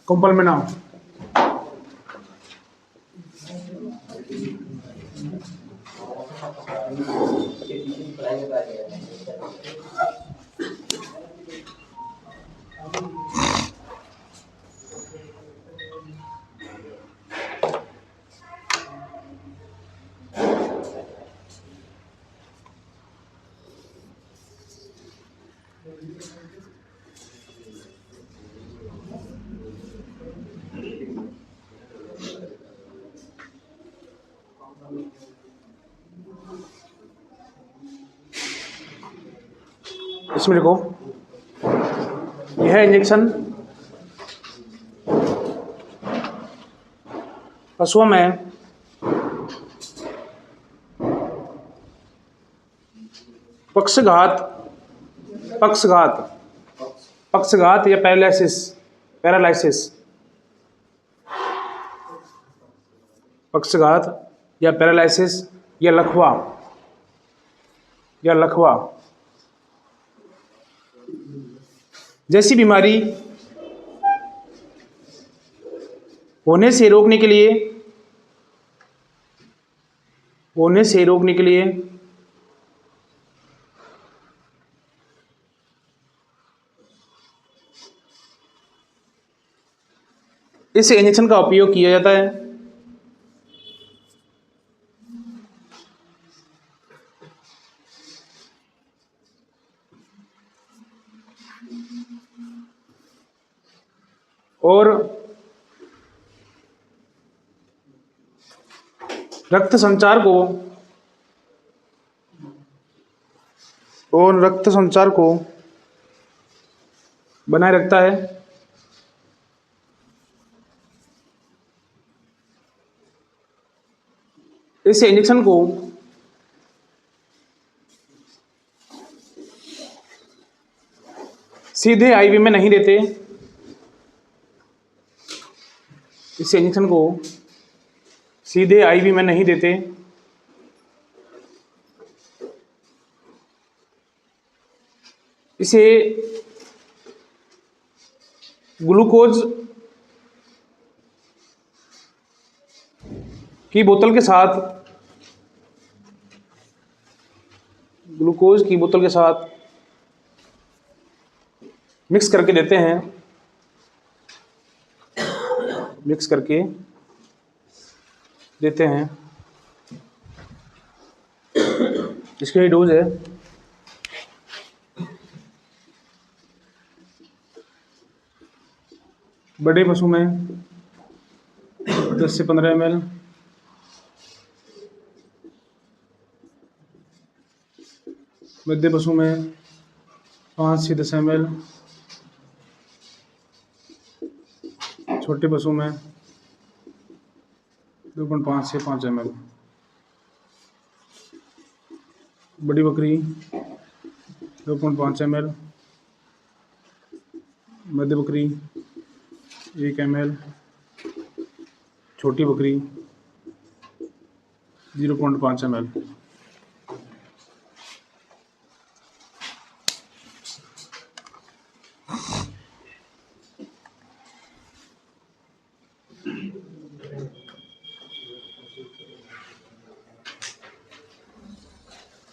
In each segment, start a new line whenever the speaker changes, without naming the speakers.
Compel में ना इसमें देखो, यह इंजेक्शन पशुओं में पक्षघात या पैरालिसिस पक्षघात या पैरालिसिस या लकवा जैसी बीमारी होने से रोकने के लिए इस इंजेक्शन का उपयोग किया जाता है। और रक्त संचार को बनाए रखता है। इस इंजेक्शन को सीधे आईवी में नहीं देते। इस इंजेक्शन को सीधे आईवी में नहीं देते। इसे ग्लूकोज की बोतल के साथ मिक्स करके देते हैं। इसकी डोज है 10 से 15 ml, मध्य पशु में 5 से 10 ml, छोटे पशु में 2.5 से 5 ml, बड़ी बकरी 2.5 ml, मध्य बकरी 1 ml, छोटी बकरी 0.5 ml।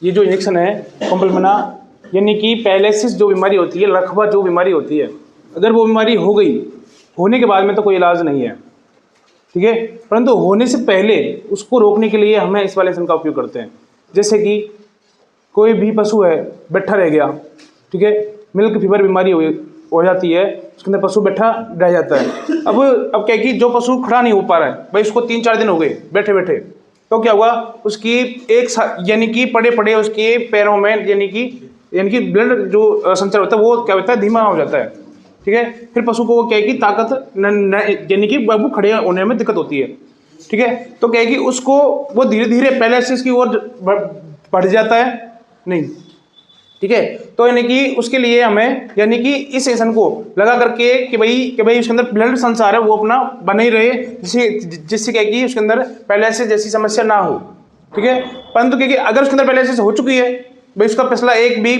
ये जो इंजेक्शन है कंपलमेना, यानी कि पैरालिसिस जो बीमारी होती है, लकवा जो बीमारी होती है, अगर वो बीमारी हो गई, होने के बाद में तो कोई इलाज नहीं है, ठीक है, परंतु होने से पहले उसको रोकने के लिए हमें इस वाले इंजेक्शन का उपयोग करते हैं। जैसे कि कोई भी पशु है, बैठा रह गया, ठीक है, मिल्क फीवर बीमारी हो जाती है, उसके अंदर पशु बैठा रह जाता है। अब क्या कि जो पशु खड़ा नहीं हो पा रहा है, भाई उसको 3-4 दिन हो गए बैठे बैठे, तो क्या हुआ, उसकी यानी कि पड़े उसके पैरों में यानी कि ब्लड जो संचार होता है वो क्या होता है, धीमा हो जाता है, ठीक है। फिर पशु को क्या है कि ताकत यानी कि बाबू खड़े होने में दिक्कत होती है, ठीक है। तो क्या है कि उसको वो धीरे धीरे पैरालिसिस की ओर बढ़ जाता है, नहीं, ठीक है। तो यानी कि उसके लिए हमें यानी कि इस इंजेक्शन को लगा करके कि भाई उसके अंदर ब्लड संचार है वो अपना बने ही रहे, जिससे क्या है कि उसके अंदर पैरालिसिस जैसी समस्या ना हो, ठीक है। परंतु क्योंकि अगर उसके अंदर पैरालिसिस हो चुकी है भाई, उसका पिछला एक भी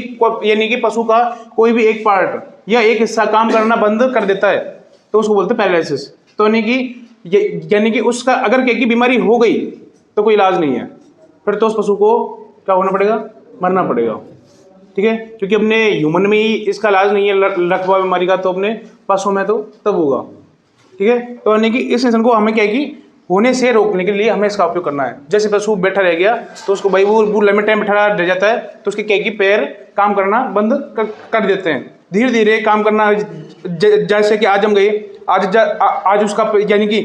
यानी कि पशु का कोई भी एक पार्ट या एक हिस्सा काम करना बंद कर देता है तो उसको बोलते हैं पैरालिसिस। तो यानी कि उसका अगर क्या की बीमारी हो गई तो कोई इलाज नहीं है, फिर तो उस पशु को क्या होना पड़ेगा, मरना पड़ेगा। ठीक है, क्योंकि अपने ह्यूमन में ही इसका इलाज नहीं है लकवा बीमारी का, तो अपने पशु में तो तब होगा। ठीक है, तो यानी कि इस इंसान को हमें क्या है कि होने से रोकने के लिए हमें इसका उपयोग करना है। जैसे पशु बैठा रह गया तो उसको भाई वो लंबे टाइम बैठा रह जाता है तो उसके क्या है कि पैर काम करना बंद कर देते हैं, धीरे धीरे काम करना। जैसे कि आज हम गए, आज उसका यानी कि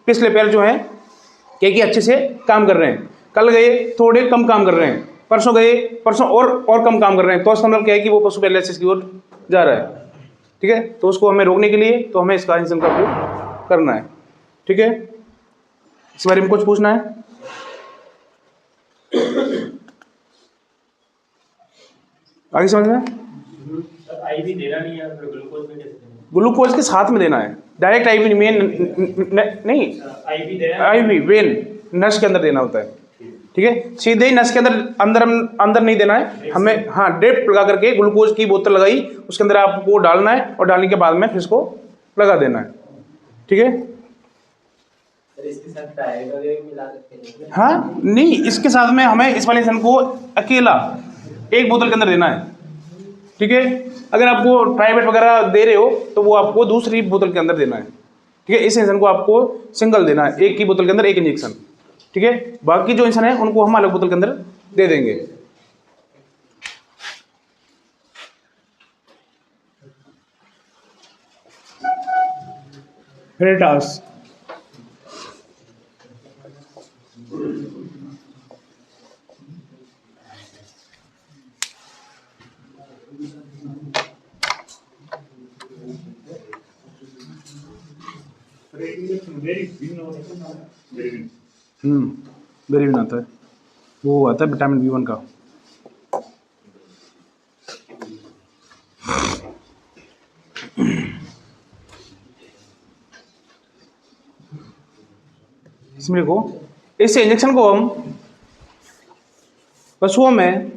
पिछले पैर जो है क्या कि अच्छे से काम कर रहे हैं, कल गए थोड़े कम काम कर रहे हैं, परसों गए परसों और कम काम कर रहे हैं, तो उसका मतलब क्या है कि वो पशु पैरालिसिस की ओर जा रहा है। ठीक है, तो उसको हमें रोकने के लिए तो हमें इसका इंजेक्शन का उपयोग करना है। ठीक है, इस बारे में कुछ पूछना है? आगे समझ में?
आईवी देना नहीं है, ग्लूकोज में कैसे देना?
ग्लूकोज के साथ में देना है, डायरेक्ट आईवी नहीं,
आईवी देना,
आईवी वेन नस के अंदर देना होता है। ठीक है, सीधे ही नस के अंदर नहीं देना है हमें। हाँ, ड्रिप लगा करके ग्लूकोज की बोतल लगाई, उसके अंदर आपको डालना है और डालने के बाद में फिर इसको लगा देना है। ठीक है,
इसके साथ टायर वगैरह मिला सकते हैं?
हाँ नहीं, इसके साथ में हमें इस वाले इंसान को अकेला एक बोतल के अंदर देना है। ठीक है, अगर आपको प्राइवेट वगैरह दे रहे हो तो वो आपको दूसरी बोतल के अंदर देना है। ठीक है, इस इंसान को आपको सिंगल देना है, एक की बोतल के अंदर एक इंजेक्शन। ठीक है, बाकी जो इंसान है उनको हम अलग बोतल के अंदर दे देंगे। हेरिटास वेरिविन आता है, वो आता है विटामिन B1 का। इसमें देखो, इस इंजेक्शन को हम पशुओं में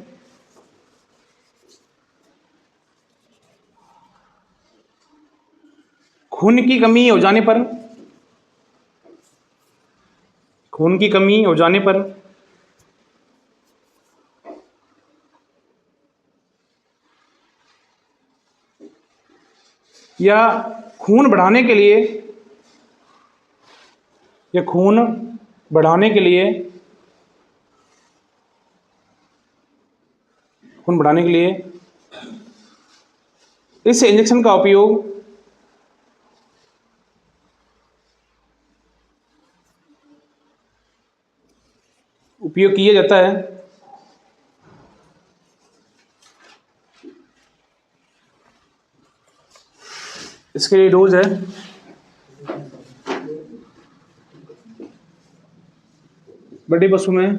खून की कमी हो जाने पर या खून बढ़ाने के लिए इस इंजेक्शन का उपयोग किया जाता है। इसके लिए डोज है बड़े पशु में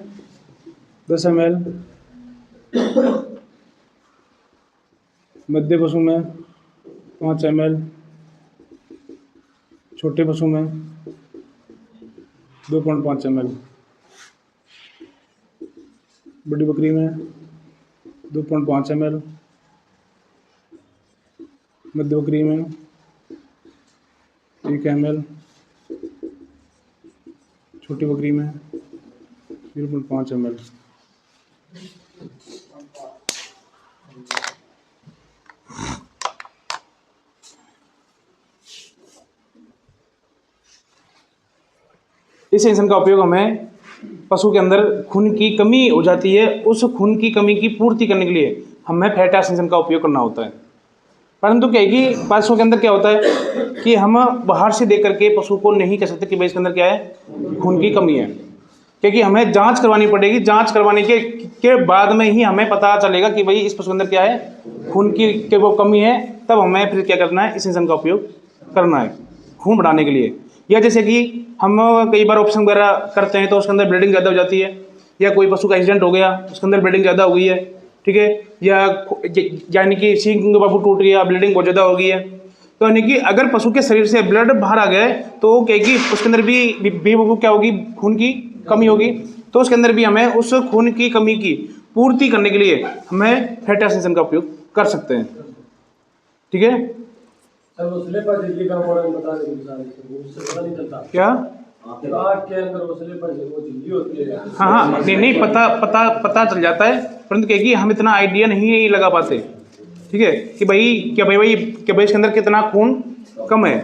10 ml, मध्य पशु में 5 ml, छोटे पशु में 2.5 ml, बड़ी बकरी में 2.5 ml, मध्य बकरी में 1 ml, छोटी बकरी में 0.5 ml। इस इंजेक्शन का उपयोग हमें पशु के अंदर खून की कमी हो जाती है, उस खून की कमी की पूर्ति करने के लिए हमें फेटास इंजेक्शन का उपयोग करना होता है। परंतु क्या है कि पशु के अंदर क्या होता है कि हम बाहर से देख करके पशु को नहीं कह सकते कि भाई इसके अंदर क्या है, खून की कमी है, क्योंकि हमें जांच करवानी पड़ेगी। जांच करवाने के बाद में ही हमें पता चलेगा कि भाई इस पशु के अंदर क्या है, खून की वो कमी है, तब हमें फिर क्या करना है, इस इंजेक्शन का उपयोग करना है खून बढ़ाने के लिए। या जैसे कि हम कई बार ऑपरेशन वगैरह करते हैं तो उसके अंदर ब्लीडिंग ज़्यादा हो जाती है, या कोई पशु का एक्सीडेंट हो गया उसके अंदर ब्लीडिंग ज़्यादा हो गई है। ठीक है, यानी कि सींग बाबू टूट गया, ब्लीडिंग बहुत ज़्यादा हो गई है, तो यानी कि अगर पशु के शरीर से ब्लड बाहर आ गए तो क्या कि उसके अंदर भी क्या होगी, खून की कमी होगी। तो उसके अंदर भी हमें उस खून की कमी की पूर्ति करने के लिए हमें फैटी एसिड का उपयोग कर सकते हैं। ठीक है,
सर वो स्लीपर झिल्ली का मॉडल बता दें मिसाल से, उससे पता नहीं चलता
क्या?
आँख के अंदर वो स्लीपर वो झिल्ली होती है।
हाँ हाँ, नहीं पता चल जाता है, परंतु क्या है कि हम इतना आइडिया नहीं लगा पाते। ठीक है, कि भाई इसके अंदर कितना खून कम है।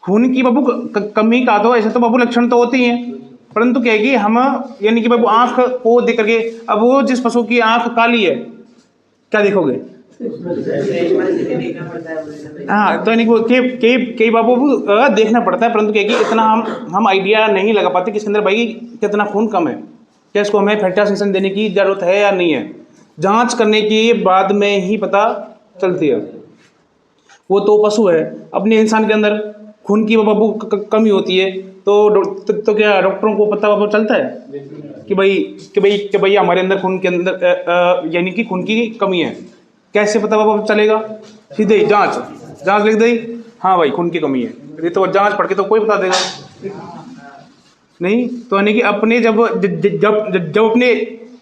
खून की बाबू कमी का तो ऐसे तो बाबू लक्षण तो होते ही हैं, परंतु क्या है कि हम यानी कि बाबू आंख को देख करके, अब वो जिस पशु की आंख काली है क्या देखोगे? हाँ, तो यानी कई बाबू देखना पड़ता है, परंतु क्या है कि इतना हम आइडिया नहीं लगा पाते कि इसके अंदर भाई कितना खून कम है, क्या इसको हमें फैटी एसिड देने की जरूरत है या नहीं है। जांच करने के बाद में ही पता चलती है। वो तो पशु है, अपने इंसान के अंदर खून की बाबू कमी होती है, तो क्या डॉक्टरों को पता बाबू चलता है कि भाई हमारे अंदर खून के अंदर यानी कि खून की कमी है? कैसे पता बाबू चलेगा? सीधे ही जांच लिख दी, हाँ भाई खून की कमी है, ये तो जांच पढ़ के तो कोई बता देगा नहीं। तो यानी कि अपने जब अपने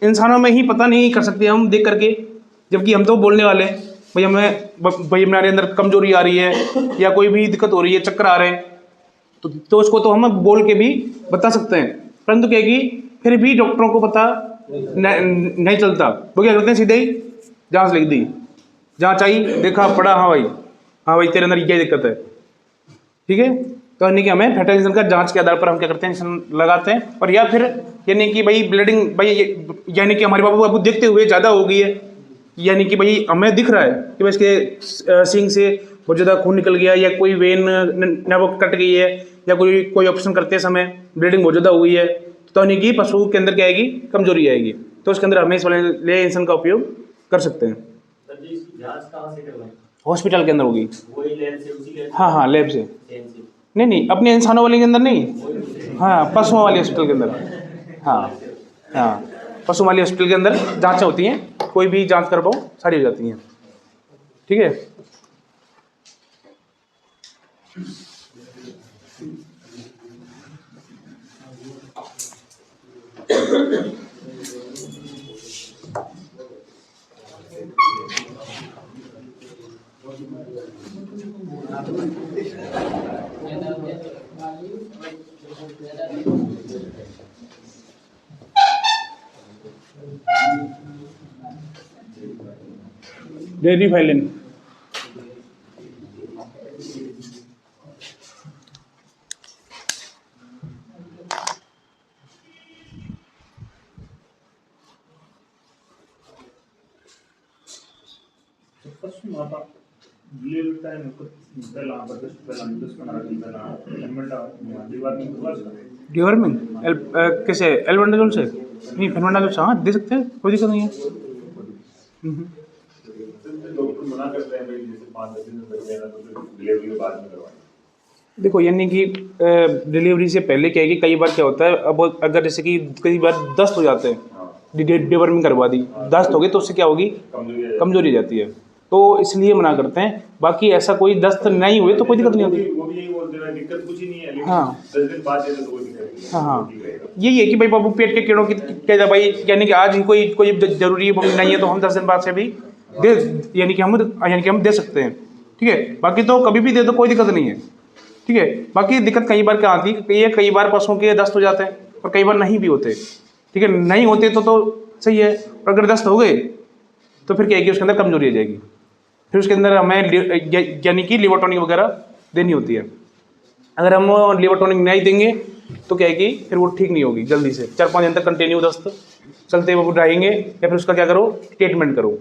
इंसानों में ही पता नहीं कर सकते हम देख करके, जबकि हम तो बोलने वाले हैं भाई हमारे अंदर कमजोरी आ रही है या कोई भी दिक्कत हो रही है, चक्कर आ रहे हैं, तो उसको तो हम बोल के भी बता सकते हैं, परंतु क्या कि फिर भी डॉक्टरों को पता नहीं चलता। वो क्या करते हैं, सीधे ही जांच लिख दी, जांच आई, देखा पड़ा, हाँ भाई तेरे अंदर ये दिक्कत है। ठीक है, तो यानी कि हमें फैटी एसिड का जांच के आधार पर हम क्या करते हैं, इंजेक्शन लगाते हैं, और या फिर यानी कि भाई ब्लीडिंग यानी कि हमारे बाबू देखते हुए ज़्यादा हो गई है, यानी कि भाई हमें दिख रहा है कि भाई इसके सींग से बहुत ज़्यादा खून निकल गया, या कोई वेन वो कट गई है, या कोई ऑपरेशन करते समय ब्लीडिंग बहुत ज़्यादा हुई है, तो यानी कि पशु के अंदर क्या आएगी, कमजोरी आएगी, तो उसके अंदर हमें इस वाले इंजेक्शन का उपयोग कर सकते हैं।
जांच कहाँ से करवाएं?
हॉस्पिटल के अंदर होगी।
वही लैब से, उसी लैब से?
हाँ लैब से।
सेम से?
नहीं अपने इंसानों वाले के अंदर नहीं, हाँ पशुओं वाले हॉस्पिटल के अंदर। हाँ पशु वाले हॉस्पिटल के अंदर जांचें होती हैं, कोई भी जांच करवाओ सारी हो जाती हैं। ठीक है, डेयरी फाइलिन। डिवर्मिंग कैसे? एल्बेंडाजोल से? नहीं, फेनबेंडाजोल से हाँ दे सकते हैं, कोई दिक्कत नहीं है।
डॉक्टर मना करते हैं भाई जैसे 5-10 दिन तक लेना, तो फिर डिलीवरी के बाद में करवाएं।
देखो यानी कि डिलीवरी से पहले क्या है कि कई बार क्या होता है, अब अगर जैसे कि कई बार दस्त हो जाते हैं, डिवर्मिंग करवा दी, दस्त हो गई तो उससे क्या होगी, कमजोरी जाती है, तो इसलिए मना करते हैं। बाकी ऐसा कोई दस्त नहीं हुए तो कोई दिक्कत नहीं होती।
वो भी यही बोलते हैं दिक्कत कुछ ही नहीं है, लेकिन
हाँ
10 दिन बाद दे दो तो कोई दिक्कत नहीं है।
हाँ यही है कि भाई बाबू पेट के कीड़ों की क्या भाई, यानी कि आज ही कोई जरूरी नहीं है तो हम 10 दिन बाद से भी दे, यानी कि हम दे सकते हैं। ठीक है, बाकी तो कभी भी दे दो, कोई दिक्कत नहीं है। ठीक है, बाकी दिक्कत कई बार क्या आती है, कई बार पशुओं के दस्त हो जाते हैं और कई बार नहीं भी होते। ठीक है, नहीं होते तो सही है, और अगर दस्त हो गए तो फिर क्या है कि उसके अंदर कमजोरी आ जाएगी, फिर उसके अंदर हमें यानी कि लिवर टॉनिक वगैरह देनी होती है। अगर हम लिवर टॉनिक नहीं देंगे तो क्या है कि फिर वो ठीक नहीं होगी जल्दी से, 4-5 दिन तक कंटिन्यू दस्त चलते हुए वो रहेंगे, या फिर उसका क्या करो, ट्रीटमेंट करो,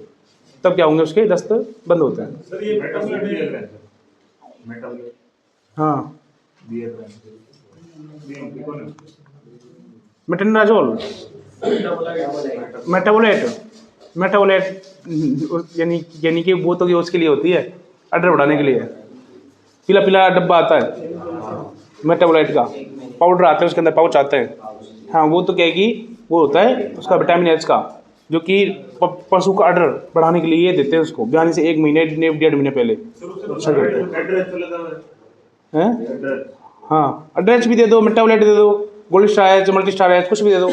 तब क्या होंगे, उसके दस्त बंद होते हैं।
सर ये मेटाबोलाइट भी है, मेटाबोलाइट
हाँ
दिया था ये कौन है?
मेटनराजोल, मेटाबोलाइट यानी कि वो तो कि उसके लिए होती है, अडर बढ़ाने के लिए। पीला डब्बा आता है मेटाबोलाइट का, पाउडर आता है उसके अंदर, पाउच आता है। हाँ वो तो क्या है कि वो होता है उसका विटामिन एच का, जो कि पशु का अडर बढ़ाने के लिए देते हैं उसको, ब्याने से 1 महीने 1.5 महीने पहले। हैं हाँ, अड्रेस भी दे दो, मेटाबोलाइट दे दो, gold star H, multi star H, कुछ भी दे दो,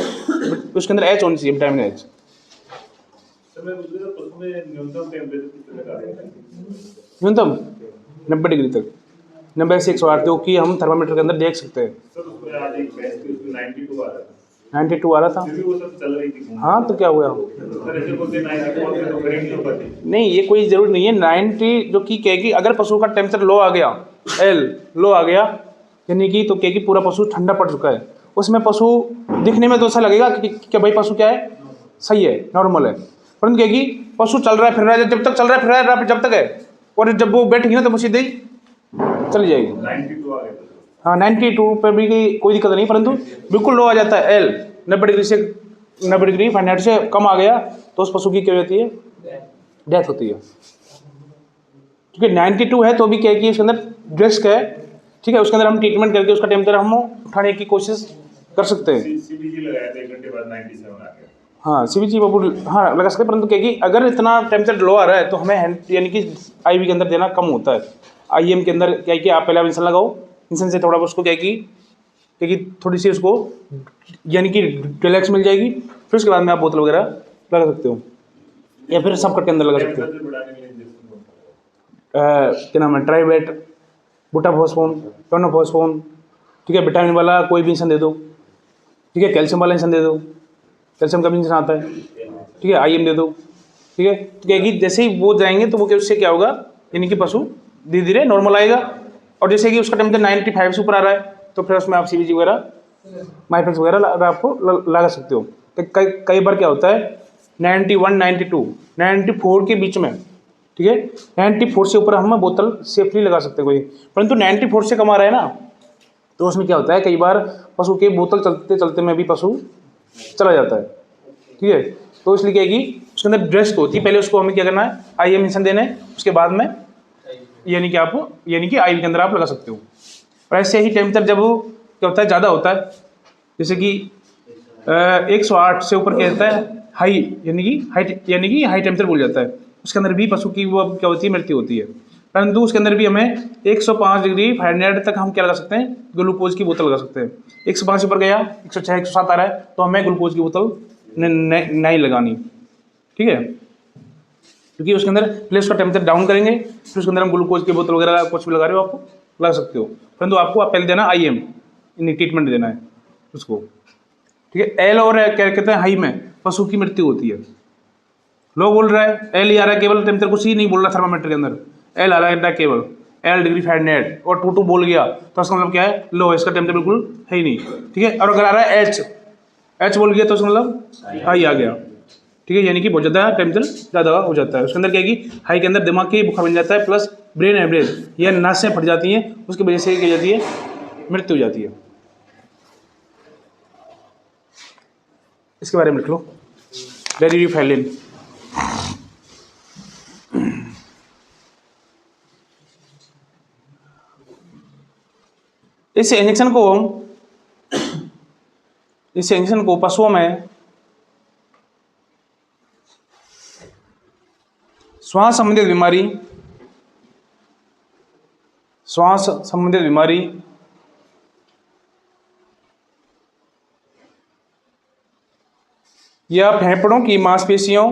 उसके अंदर एच होनी चाहिए, विटामिन एच।
सर मैं पूछ रहा था पशु में न्यूनतम टेम्परेचर कितने तक आ रहा है?
न्यूनतम 90 डिग्री तक, 90 से 108, जो कि हम थर्मामीटर के अंदर देख सकते हैं।
सर उसमें आज एक भैंस थी, उसमें 92 आ रहा था,
92 आ रहा था।
फिर भी वो सब चल रही थी।
हाँ तो क्या हुआ?
सर ऐसे बोलते हैं 91 पे तो खड़ी नहीं हो पाती।
नहीं, ये कोई ज़रूरी नहीं है। 90 जो कि कहेगी, अगर पशु का टेम्परेचर लो आ गया, एल लो आ गया, यानी कि तो कहेगी पूरा पशु ठंडा पड़ चुका है। उसमें पशु दिखने में तो ऐसा लगेगा कि भाई पशु क्या है, सही है, नॉर्मल है, परंतु कहेगी पशु चल रहा है फिर रहा है, जब तक चल रहा है फिर रहा है जब तक है, और जब वो बैठेगी ना तो वो सीधे ही चली जाएगी।
92 आ गया था।
हाँ 92 पर भी कोई दिक्कत नहीं, परंतु बिल्कुल लो आ जाता है एल, 90 डिग्री से 90 डिग्री फ़ारेनहाइट से कम आ गया तो उस पशु की क्या होती है, डेथ होती है। क्योंकि 92 है तो भी क्या है कि उसके अंदर रिस्क है, ठीक है, उसके अंदर हम ट्रीटमेंट करके उसका टेम्परेचर हम उठाने की कोशिश कर सकते हैं।
सीबीजी लगाया था, 1 घंटे बाद 97 आ गया।
हाँ सीबीजी बाबू हाँ लगा सकते हैं, परंतु क्या कि अगर इतना टेम्परेचर लो आ रहा है तो हमें यानी कि आईवी के अंदर देना कम होता है। आईएम के अंदर क्या है कि आप पहले इंसान लगाओ, इंसान से थोड़ा उसको क्या है कि थोड़ी सी उसको यानी कि रिलैक्स मिल जाएगी, फिर उसके बाद में आप बोतल वगैरह लगा सकते हो, या फिर सब कट के अंदर लगा सकते हो।
टेम्परेचर बढ़ाने के लिए इंजेक्शन कौन सा है?
क्या नाम है, ट्राइवेट, बुटाफॉस्फोन, टोनोफॉस्फोन, ठीक है, विटामिन वाला कोई भी इंजेक्शन दे दो, ठीक है, कैल्शियम वाला इंजेक्शन दे दो, कैल्शियम का भी इंजेक्शन आता है, ठीक है, आईएम दे दो, ठीक है। तो क्या है कि जैसे ही वो जाएंगे तो वो उससे क्या होगा, यानी कि पशु धीरे धीरे नॉर्मल आएगा, और जैसे कि उसका टेम्परेचर 95 से ऊपर आ रहा है तो फिर उसमें आप सीबीजी वगैरह, माइफेक्स वगैरह आपको लगा सकते हो। तो कई बार क्या होता है 91, 92, 94 के बीच में, ठीक है, 94 से ऊपर हम बोतल सेफली लगा सकते हैं कोई, परंतु 94 से कम आ रहा है ना, तो उसमें क्या होता है कई बार पशु के बोतल चलते चलते में भी पशु चला जाता है, ठीक है। तो इसलिए क्या है कि उसके अंदर ड्रेस होती है, पहले उसको हमें क्या करना है, आईएम इंजेक्शन देना है, उसके बाद में यानी कि आईवी के अंदर आप लगा सकते हो। और ऐसे ही टेम्परेचर जब क्या होता है ज़्यादा होता है, जैसे कि 108 से ऊपर क्या होता है हाई, यानी कि हाई टेम्परेचर बोल जाता है, उसके अंदर भी पशु की वो क्या होती है, मृत्यु होती है। परंतु उसके अंदर भी हमें 105 डिग्री फ़ारेनहाइट तक हम क्या लगा सकते हैं, ग्लूकोज की बोतल लगा सकते हैं। 105 से ऊपर गया, 106, 107 आ रहा है तो हमें ग्लूकोज की बोतल नहीं लगानी, ठीक है, क्योंकि उसके अंदर पहले उसका टेम्परेचर डाउन करेंगे, फिर उसके अंदर हम ग्लूकोज की बोतल वगैरह कुछ भी लगा रहे हो आप लगा सकते हो, परंतु आपको आप पहले देना आईएम, ट्रीटमेंट देना है उसको, ठीक है। एल और क्या कहते हैं हाई में पशु की मृत्यु होती है। लो बोल रहा है, एल ही आ रहा है केवल, टेम्परेचर कुछ ही नहीं बोल रहा थर्मामीटर के अंदर, एल आ रहा है केवल एल डिग्री फ़ारेनहाइट, और 22 बोल गया तो उसका मतलब क्या है, लो है, इसका टेम्परेचर बिल्कुल है ही नहीं, ठीक है। और अगर आ रहा है एच बोल गया तो उसका मतलब हाई आ गया, ठीक है, यानी कि बहुत ज़्यादा टेम्परेचर ज़्यादा हो जाता है। उसके अंदर क्या है कि हाई के अंदर दिमाग के बुखार बन जाता है, प्लस ब्रेन एवरेज, यह नासें फट जाती हैं, उसकी वजह से क्या जाती है, मृत्यु हो जाती है। इसके बारे में लिख लो, डेरिड्यूफैलिन। इस इंजेक्शन को पशुओं में श्वास संबंधित बीमारी या फेफड़ों की मांसपेशियों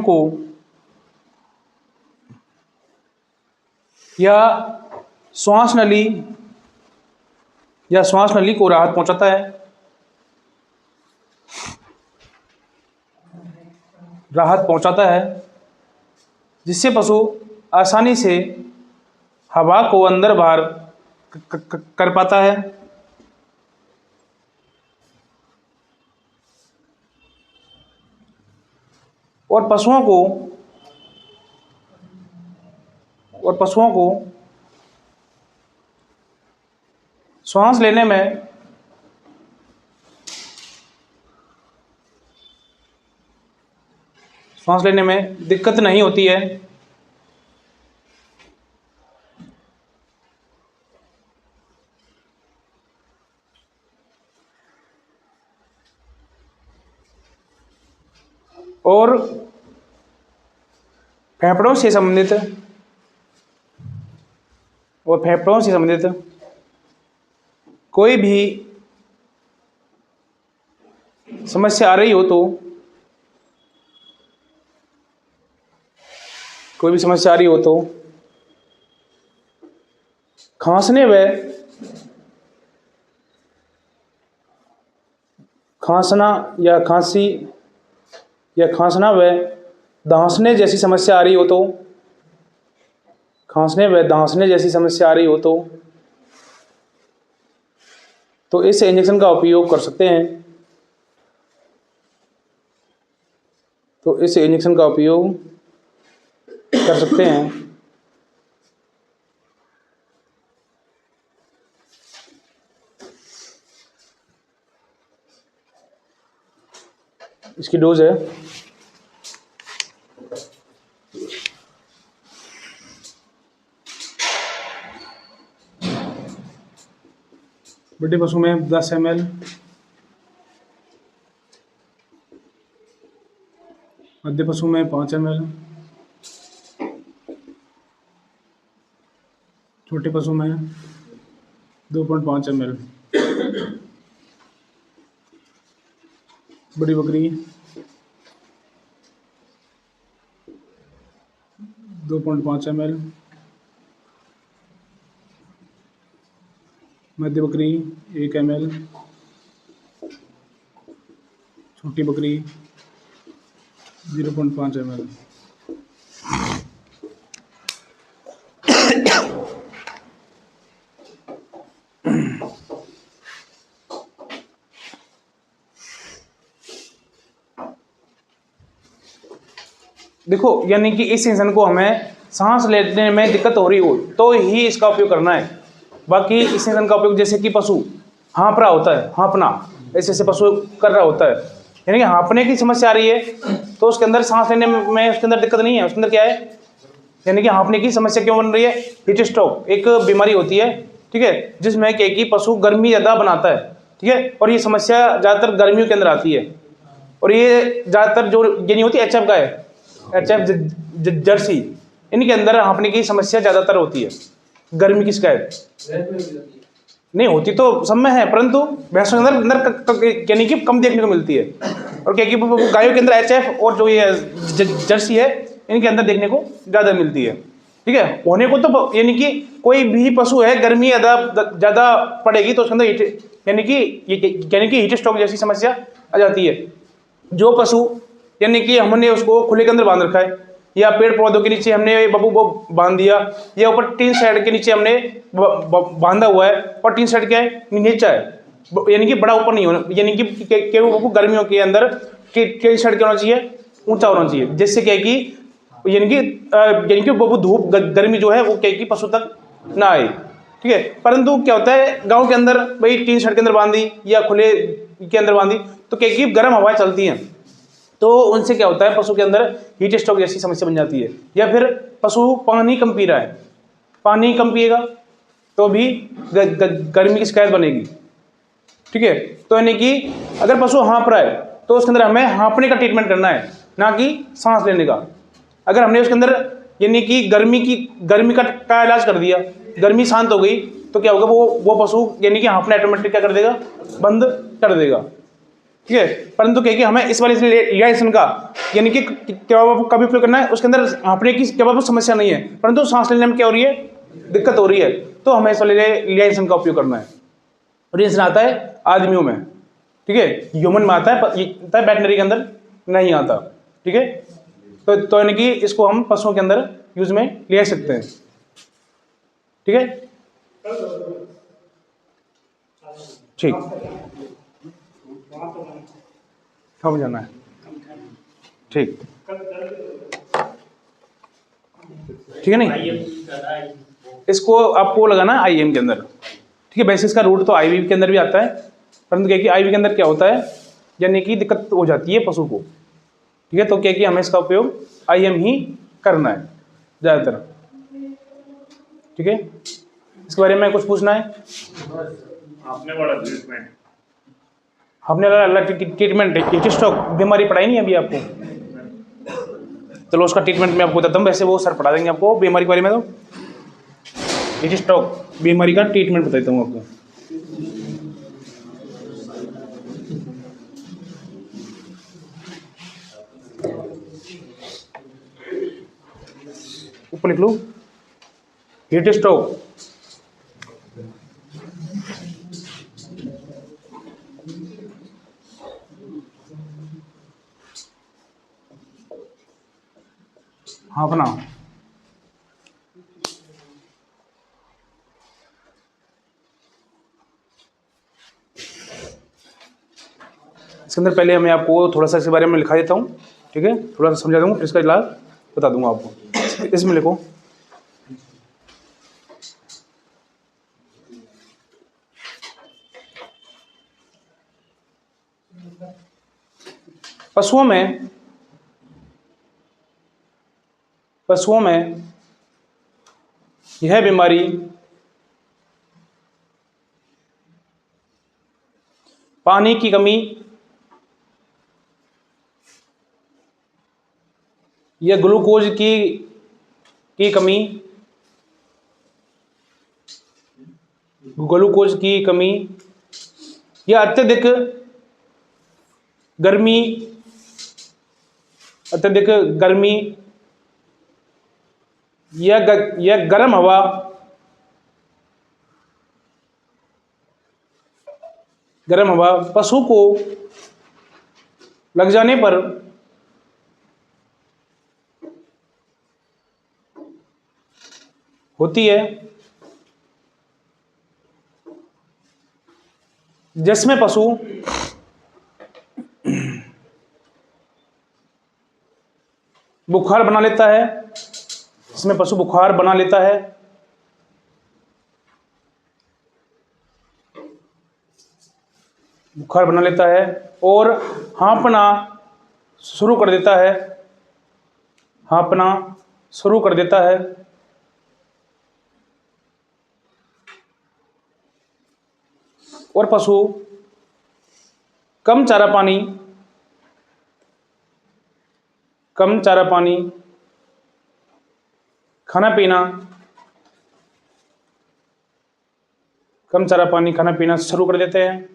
को या श्वास नली को राहत पहुंचाता है, जिससे पशु आसानी से हवा को अंदर बाहर कर पाता है, और पशुओं को श्वास लेने में दिक्कत नहीं होती है, और फेफड़ों से संबंधित और फेफड़ों से संबंधित कोई भी समस्या आ रही हो तो खांसने व खांसना या खांसी या खांसना व दांसने जैसी समस्या आ रही हो तो इस इंजेक्शन का उपयोग कर सकते हैं। इसकी डोज है 10 ml, मध्य पशु में 5 ml, छोटे पशु में 2.5 ml, बड़ी बकरी 2.5 ml, मध्य बकरी 1 ml, छोटी बकरी 0.5 ml। देखो, यानी कि इस इंसान को हमें सांस लेने में दिक्कत हो रही हो तो ही इसका उपयोग करना है। बाकी इस इंसान का उपयोग जैसे कि पशु हाँप रहा होता है, हाँपना ऐसे पशु कर रहा होता है, यानी कि हाँपने की समस्या आ रही है तो उसके अंदर सांस लेने में उसके अंदर दिक्कत नहीं है। उसके अंदर क्या है, यानी कि हाँपने की समस्या क्यों बन रही है? हीट स्ट्रोक एक बीमारी होती है, ठीक है, जिसमें क्या कि पशु गर्मी ज़्यादा बनाता है, ठीक है, और ये समस्या ज़्यादातर गर्मियों के अंदर आती है। और ये ज़्यादातर जो ये नहीं होती HF का है, HF जर्सी, इनके अंदर हाँपने की समस्या ज़्यादातर होती है। गर्मी की शिकायत नहीं होती तो सब में है, परंतु भैंसों के अंदर यानी कि कम देखने को मिलती है। और क्या कि गायों के अंदर HF और जो ये जर्सी है इनके अंदर देखने को ज़्यादा मिलती है, ठीक है। होने को तो यानी कि कोई भी पशु है गर्मी ज़्यादा पड़ेगी तो उसके अंदर यानी कि हीट स्ट्रोक जैसी समस्या आ जाती है। जो पशु यानी कि हमने उसको खुले के अंदर बांध रखा है या पेड़ पौधों के नीचे हमने बबू को बांध दिया या ऊपर टीन शेड के नीचे हमने बांधा हुआ है और टीन शेड क्या है, नीचा है, यानी कि बड़ा ऊपर नहीं होना, यानी कि वो गर्मियों के अंदर टीन शेड क्या होना चाहिए, ऊंचा होना चाहिए, जिससे क्या है कि यानी कि बबू धूप गर्मी जो है वो क्या है कि पशु तक ना आए, ठीक है। परंतु क्या होता है गाँव के अंदर भाई टीन शेड के अंदर बांधी या खुले के अंदर बांधी तो क्या है कि गर्म हवाएं चलती हैं तो उनसे क्या होता है पशु के अंदर हीट स्ट्रोक जैसी समस्या बन जाती है। या फिर पशु पानी कम पी रहा है, पानी कम पिएगा तो भी गर्मी की शिकायत बनेगी, ठीक है। तो यानी कि अगर पशु हाँप रहा है तो उसके अंदर हमें हाँपने का ट्रीटमेंट करना है, ना कि सांस लेने का। अगर हमने उसके अंदर यानी कि गर्मी का इलाज कर दिया, गर्मी शांत हो गई तो क्या होगा, वो पशु यानी कि हाँपना ऑटोमेटिक क्या कर देगा, बंद कर देगा, ठीक है। परंतु क्या कि हमें इस वाले लियासन का यानी कि कभी उपयोग करना है, उसके अंदर हाँपने की क्या समस्या नहीं है परंतु सांस लेने में क्या हो रही है, दिक्कत हो रही है, तो हमें इस वाले लियासन का उपयोग करना है। और ये आता है आदमियों में, ठीक है, ह्यूमन में आता है, वेटनरी के अंदर नहीं आता, ठीक है। तो यानी कि इसको हम पशुओं के अंदर यूज में ले सकते हैं, ठीक है, ठीक, कब जाना है, ठीक, ठीक है नहीं, इसको आपको लगाना IM के अंदर, ठीक है। वैसे इसका रूट तो IV के अंदर भी आता है, परंतु क्या कि IV के अंदर क्या होता है, यानी कि दिक्कत हो जाती है पशु को, ठीक है। तो क्या कि हमें इसका उपयोग IM ही करना है ज़्यादातर, ठीक है। इसके बारे में कुछ पूछना है?
आपने बड़ा ट्रीटमेंट
आपने अलग ट्रीटमेंट हीट स्ट्रोक बीमारी पढ़ाई नहीं अभी आपको, चलो उसका ट्रीटमेंट मैं आपको बताता हूँ। वैसे वो सर पढ़ा देंगे आपको बीमारी के बारे में, तो हीट स्ट्रोक बीमारी का ट्रीटमेंट बताता हूँ आपको। ऊपर लिख लो हीट स्ट्रोक। हाँ अपना इसके अंदर पहले मैं आपको थोड़ा सा इसके बारे में लिखा देता हूँ, ठीक है, थोड़ा सा समझा दूंगा, फिर इसका इलाज बता दूंगा आपको। इसमें लिखो पशुओं में यह बीमारी पानी की कमी या ग्लूकोज की कमी, या अत्यधिक गर्मी या गर्म हवा पशु को लग जाने पर होती है, जिसमें पशु बुखार बना लेता है, और हाँफना शुरू कर देता है, और पशु कम चारा पानी खाना पीना शुरू कर देते हैं।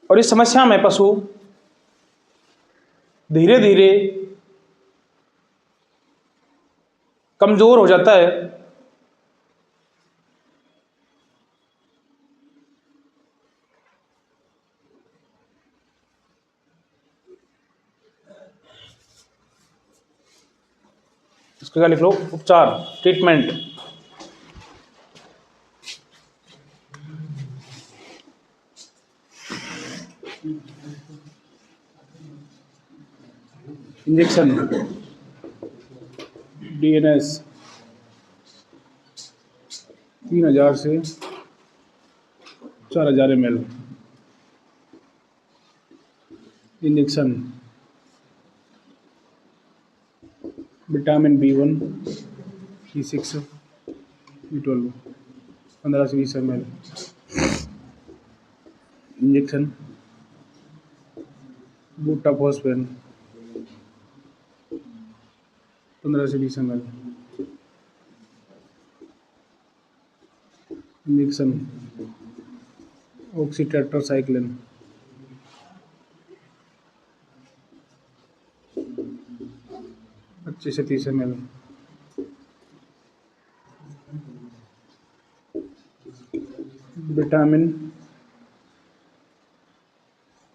और इस समस्या में पशु धीरे धीरे कमजोर हो जाता है। इसका लिख लो उपचार, ट्रीटमेंट। इंजेक्शन DNS 3000 से 4000 ml। Injection vitamin B1 B6 B12 15 से 20 ml। इंजेक्शन बूटाफॉस्फेन 15 से 20 ml। इंजेक्शन ऑक्सीटेट्रासाइक्लिन 25 से 30 ml। Vitamin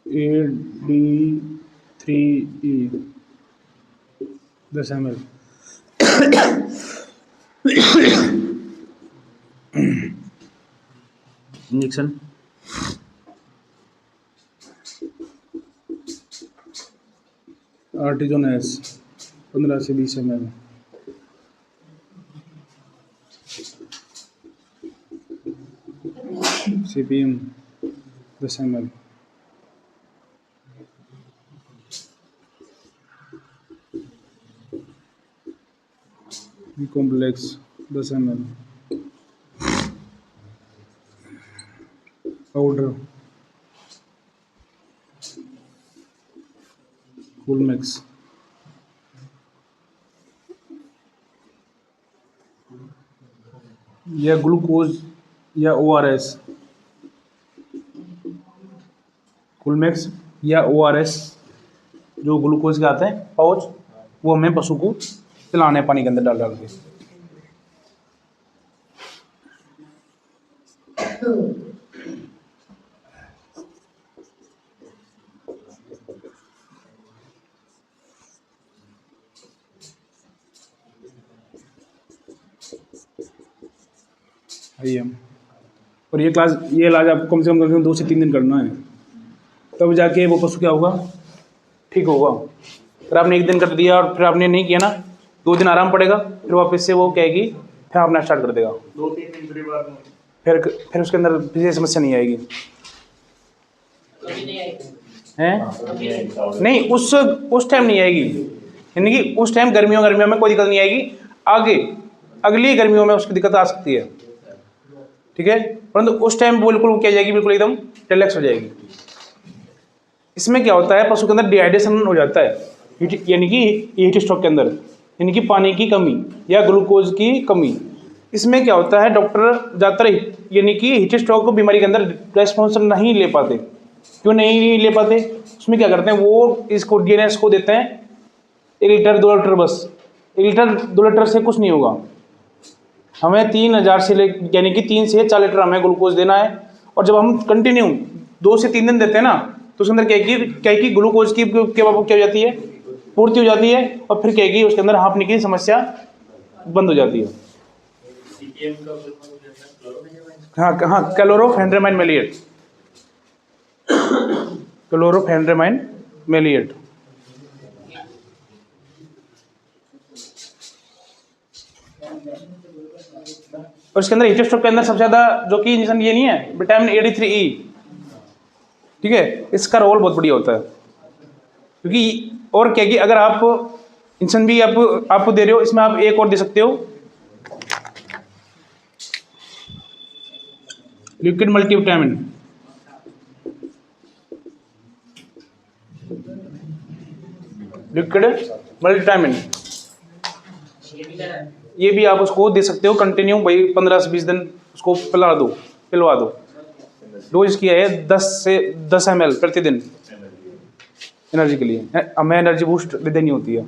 AD3E 10 ml। Injection आर्टिजोनेस 15 से 20 ml। CPM 10 ml। B complex 10 ml। Powder full max, या ग्लूकोज या ORS, फुल मैक्स या ORS जो ग्लूकोज के आते हैं पाउच, वो हमें पशु को पिलाना है पानी के अंदर डाल डाल के। और ये इलाज आपको कम से कम 2 से 3 दिन करना है, तब जाके वो पशु क्या होगा, ठीक होगा। फिर आपने 1 दिन कर दिया और फिर आपने नहीं किया ना, 2 दिन आराम पड़ेगा, फिर वापस से वो कहेगी, फिर अपना स्टार्ट कर देगा।
2-3 दिन के बाद
फिर उसके अंदर फिर समस्या नहीं आएगी, हैं? नहीं, उस टाइम नहीं आएगी, यानी कि उस टाइम गर्मियों में कोई दिक्कत नहीं आएगी, आगे अगली गर्मियों में उसकी दिक्कत आ सकती है, ठीक है। परंतु उस टाइम बिल्कुल क्या जाएगी, बिल्कुल एकदम रिलैक्स हो जाएगी। इसमें क्या होता है, पशु के अंदर डिहाइड्रेशन हो जाता है, यानी कि हीट स्ट्रोक के अंदर, यानी कि पानी की कमी या ग्लूकोज की कमी। इसमें क्या होता है, डॉक्टर ज़्यादातर यानी कि हीट स्ट्रोक बीमारी के अंदर रेस्पॉन्स नहीं ले पाते। क्यों नहीं ले पाते? उसमें क्या करते हैं, वो इसको DNS को देते हैं 1 लीटर 2 लीटर, बस 1 लीटर 2 लीटर से कुछ नहीं होगा। हमें 3000 से यानी कि 3 से 4 लीटर हमें ग्लूकोज देना है। और जब हम कंटिन्यू 2 से 3 दिन देते हैं ना, तो उसके अंदर क्या है कि ग्लूकोज की क्या हो जाती है, पूर्ति हो जाती है, और फिर क्या है कि उसके अंदर हाँफने की समस्या बंद हो जाती है। हाँ, क्लोरोफेनेड्रामाइन मेलिएट, क्लोरोफेनेड्रामाइन मेलिएट। और इसके अंदर हीट स्ट्रोक के अंदर सबसे ज़्यादा जो कि इंजेक्शन ये नहीं है, विटामिन AD3E, ठीक है, इसका रोल बहुत बढ़िया होता है। क्योंकि और क्या कि अगर आप इंजेक्शन भी आप दे रहे हो, इसमें आप एक और दे सकते हो, लिक्विड मल्टीविटामिन, लिक्विड मल्टीविटामिन, ये भी आप उसको दे सकते हो कंटिन्यू, भाई 15 से 20 दिन उसको पिलवा दो। डोज किया है 10 ml प्रतिदिन एनर्जी के लिए, हमें एनर्जी बूस्ट देनी होती है।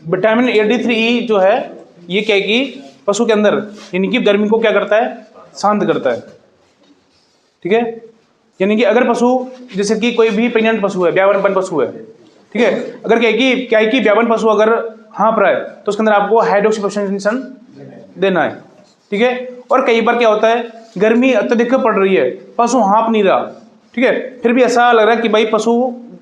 विटामिन AD3E जो है, ये क्या है कि पशु के अंदर यानी कि गर्मी को क्या करता है, शांत करता है, ठीक है। यानी कि अगर पशु जैसे कि कोई भी प्रेग्नेंट पशु है, ब्यावन पशु है, ठीक है, अगर क्या है कि ब्यावन पशु अगर हाँफ रहा है तो उसके अंदर आपको हाइड्रोक्सीक्लोरोक्विन इंजेक्शन देना है, ठीक है। और कई बार क्या होता है, गर्मी अत्यधिक पड़ रही है, पशु हाँफ नहीं रहा, ठीक है, फिर भी ऐसा लग रहा है कि भाई पशु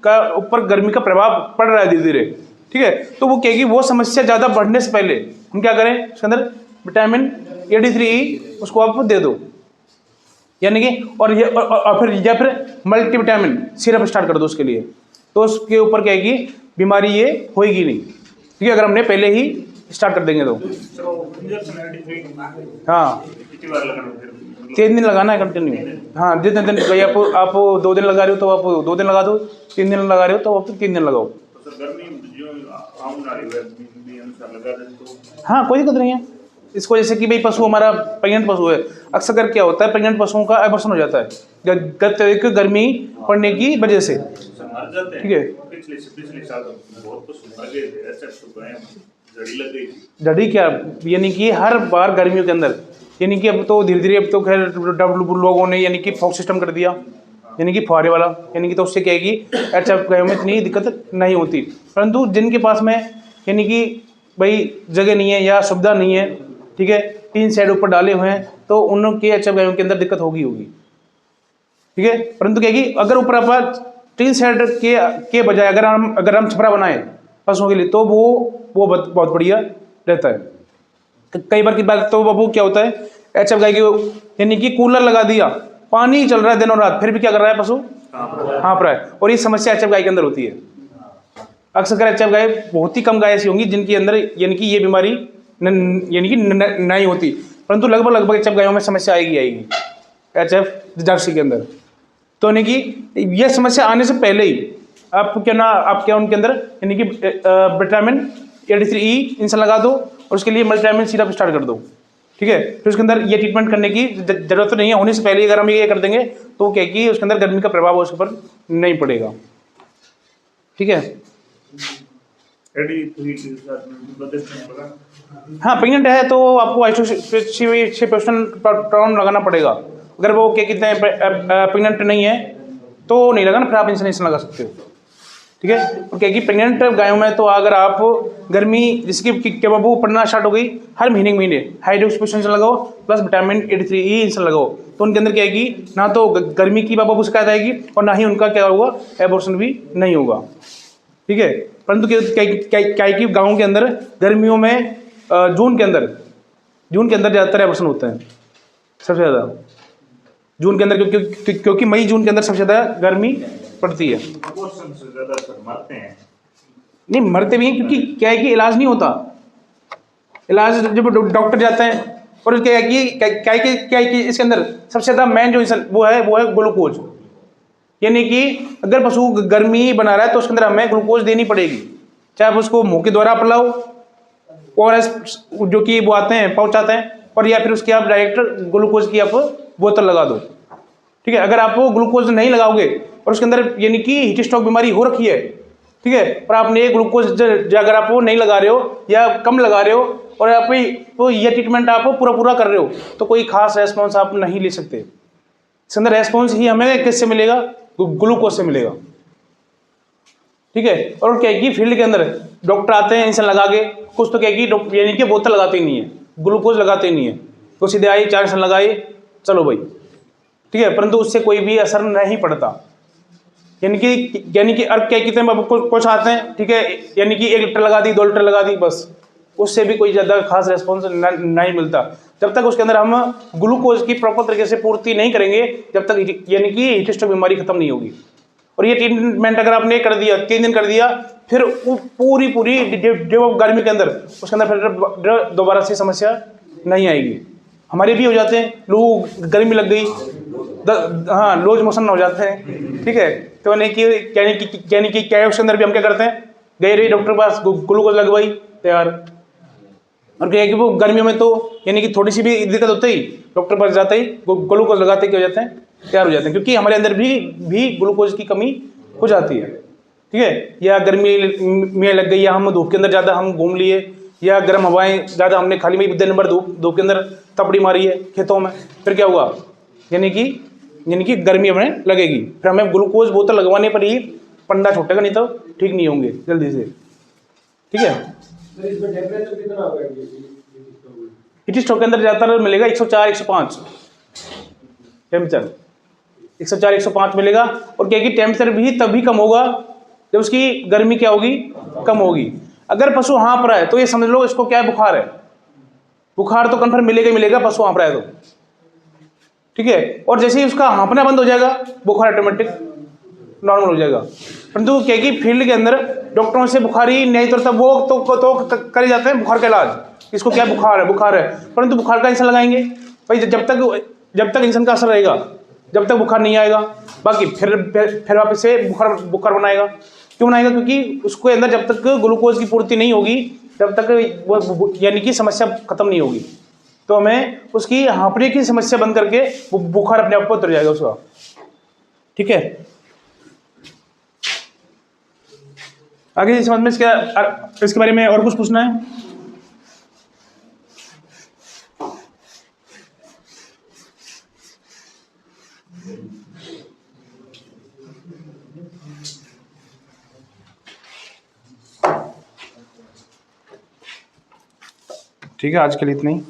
का ऊपर गर्मी का प्रभाव पड़ रहा है धीरे धीरे, ठीक है, तो वो कहेगी वो समस्या ज़्यादा बढ़ने से पहले हम क्या करें, उसके अंदर विटामिन AD3E उसको आप दे दो, यानी कि फिर मल्टीविटामिन सिरप स्टार्ट कर दो उसके लिए, तो उसके ऊपर क्या है कि बीमारी ये होएगी नहीं, ठीक है, अगर हमने पहले ही स्टार्ट कर देंगे तो। हाँ, 3 दिन लगाना है कंटिन्यू। हाँ, जितने दिन भाई आप 2 दिन लगा रहे हो तो आप 2 दिन लगा दो, 3 दिन लगा रहे हो तो आप 3 दिन लगाओ। हाँ, कोई दिक्कत नहीं है इसको। जैसे कि भाई पशु हमारा प्रेग्नेंट पशु है, अक्सर कर क्या होता है, प्रेग्नेंट पशुओं का एबॉर्शन हो जाता है गर्मी पड़ने की वजह से, ठीक है।
पिछले साल बहुत पशु मर गए थे, ऐसा जड़ी लग गई थी।
जड़ी क्या, यानी कि हर बार गर्मियों के अंदर, यानी कि अब तो धीरे धीरे अब तो खैर लोगों ने यानी कि फॉग सिस्टम कर दिया, यानी कि फुहारे वाला, यानी कि तो उससे क्या है कि HF गायों में इतनी दिक्कत नहीं होती। परंतु जिनके पास में यानी कि भाई जगह नहीं है या सुविधा नहीं है, ठीक है, टीन शेड ऊपर डाले हुए हैं, तो उनके HF गायों के अंदर दिक्कत होगी, ठीक है। परंतु क्या है कि अगर ऊपर आप टीन शेड के बजाय अगर हम छपरा बनाएं पशुओं के लिए, तो वो बहुत बढ़िया रहता है। कई बार की बात तो बाबू क्या होता है, HF गाय की यानी कि कूलर लगा दिया, पानी चल रहा है दिन और रात, फिर भी क्या कर रहा है, पशु हाँफ रहा है। और ये समस्या HF गाय के अंदर होती है। अक्सर कर HF गाय, बहुत ही कम गाय ऐसी होंगी जिनके अंदर यानी कि ये बीमारी यानी कि नहीं होती, परंतु लगभग HF गायों में समस्या आएगी HF जर्सी के अंदर, तो यानी कि यह समस्या आने से पहले ही आप क्या उनके अंदर यानी कि विटामिन A3E इंसान लगा दो और उसके लिए मल्टीविटामिन सिरप स्टार्ट कर दो, ठीक है। फिर उसके अंदर ये ट्रीटमेंट करने की जरूरत नहीं है, होने से पहले अगर हम ये कर देंगे तो क्या कि उसके अंदर गर्मी का प्रभाव उसके ऊपर नहीं पड़ेगा, ठीक है। हाँ, प्रेग्नेंट है तो आपको आइसोसिएशन लगाना पड़ेगा। अगर वो क्या कहते हैं प्रेग्नेंट नहीं है तो नहीं लगाना, फिर आप इंसेक्शन लगा सकते हो, ठीक है। और क्या कि प्रेग्नेंट गायों में तो अगर आप गर्मी जिसकी क्या वो पड़ना स्टार्ट हो गई, हर महीने हाइड्रोक्सीक्लोरोक्विन लगाओ प्लस विटामिन A3E इंसान लगाओ, तो उनके अंदर क्या है कि ना तो गर्मी की बाबा शिकायत आएगी और ना ही उनका क्या होगा, एबॉर्शन भी नहीं होगा, ठीक है। परंतु क्या कि गाँव के अंदर गर्मियों में जून के अंदर ज़्यादातर एबॉर्शन होते हैं, सबसे ज़्यादा जून के अंदर, क्योंकि मई जून के अंदर सबसे ज़्यादा गर्मी पड़ती है। नहीं, मरते भी हैं क्योंकि क्या है कि इलाज नहीं होता। इलाज जब डॉक्टर जाते हैं और क्या है कि इसके अंदर सबसे ज़्यादा मेन जो वो है ग्लूकोज, यानी कि अगर पशु गर्मी बना रहा है तो उसके अंदर हमें ग्लूकोज देनी पड़ेगी, चाहे आप उसको मुंह के द्वारा पिलाओ और जो कि वो आते हैं पाउच आते हैं, और या फिर उसकी आप डायरेक्ट ग्लूकोज की आप बोतल लगा दो, ठीक है। अगर आप वो ग्लूकोज नहीं लगाओगे और उसके अंदर यानी कि हीट स्ट्रोक बीमारी हो रखी है, ठीक है, और आपने ग्लूकोज अगर आप वो नहीं लगा रहे हो या कम लगा रहे हो और आप वो ये ट्रीटमेंट आप पूरा कर रहे हो तो कोई खास रेस्पॉन्स आप नहीं ले सकते। इसके अंदर रेस्पॉन्स ही हमें किससे मिलेगा, ग्लूकोज से मिलेगा, ठीक है। और क्या है कि फील्ड के अंदर डॉक्टर आते हैं इंसान लगा के, कुछ तो क्या है कि यानी कि बोतल लगाते ही नहीं है, ग्लूकोज लगाते ही नहीं है, तो सीधे आई 4 इंसान लगाए चलो भाई, ठीक है, परंतु उससे कोई भी असर नहीं पड़ता। यानी कि अर्क क्या कितने कुछ आते हैं, ठीक है, यानी कि 1 लीटर लगा दी 2 लीटर लगा दी, बस उससे भी कोई ज़्यादा खास रेस्पॉन्स नहीं मिलता जब तक उसके अंदर हम ग्लूकोज की प्रॉपर तरीके से पूर्ति नहीं करेंगे, जब तक यानी कि हीट स्ट्रोक बीमारी खत्म नहीं होगी। और ये ट्रीटमेंट अगर आपने कर दिया 3 दिन कर दिया, फिर पूरी जो गर्मी के अंदर उसके अंदर फिर दोबारा से समस्या नहीं आएगी। हमारे भी हो जाते हैं, लू गर्मी लग गई, हाँ लूज मोशन हो जाते हैं, ठीक है, तो यानी कि क्या उसके अंदर भी हम क्या करते हैं, गए रही डॉक्टर के पास, ग्लूकोज लगवाई तैयार। और क्या है कि वो गर्मियों में तो यानी कि थोड़ी सी भी दिक्कत होते ही डॉक्टर पास जाते ही ग्लूकोज लगाते क्या हो जाते हैं, तैयार हो जाते हैं, क्योंकि हमारे अंदर भी ग्लूकोज की कमी हो जाती है, ठीक है। या गर्मी में लग गई, या हम धूप के अंदर ज़्यादा हम घूम लिए, या गर्म हवाएं ज़्यादा हमने खाली में दिन भर धूप के अंदर तपड़ी मारी है खेतों में, फिर क्या हुआ, यानी कि गर्मी हमें लगेगी, फिर हमें ग्लूकोज बोतल लगवाने पर ही पंडा छूटेगा, नहीं तो ठीक नहीं होंगे जल्दी से, ठीक है।
इसमें टेम्परेचर कितना होगा
हीट स्ट्रोक के अंदर ज़्यादातर मिलेगा 104-105 टेम्परेचर, 104-105 मिलेगा। और क्या कि टेम्परेचर भी तभी कम होगा जब उसकी गर्मी क्या होगी, कम होगी। अगर पशु हाँफ रहा है तो ये समझ लो इसको क्या है, बुखार है, बुखार तो कन्फर्म मिलेगा पशु हाँफ रहा है तो, ठीक है। और जैसे ही उसका हाँफना बंद हो जाएगा बुखार ऑटोमेटिक नॉर्मल हो जाएगा। परंतु क्या कि फील्ड के अंदर डॉक्टरों से बुखार ही नहीं तो वो तो कर ही जाते हैं बुखार का इलाज, इसको क्या बुखार है, परंतु बुखार का इंसान लगाएंगे भाई जब तक इंसान का असर रहेगा, जब तक बुखार नहीं आएगा, बाकी फिर वापस से बुखार बनाएगा। क्यों बनाएगा, क्योंकि उसके अंदर जब तक ग्लूकोज की पूर्ति नहीं होगी तब तक वो यानी कि समस्या खत्म नहीं होगी। तो हमें उसकी हाँफने की समस्या बंद करके वो बुखार अपने आप उतर जाएगा उसका, ठीक है। आगे समझ में इसके बारे में और कुछ पूछना है? ठीक है, आज के लिए इतना ही।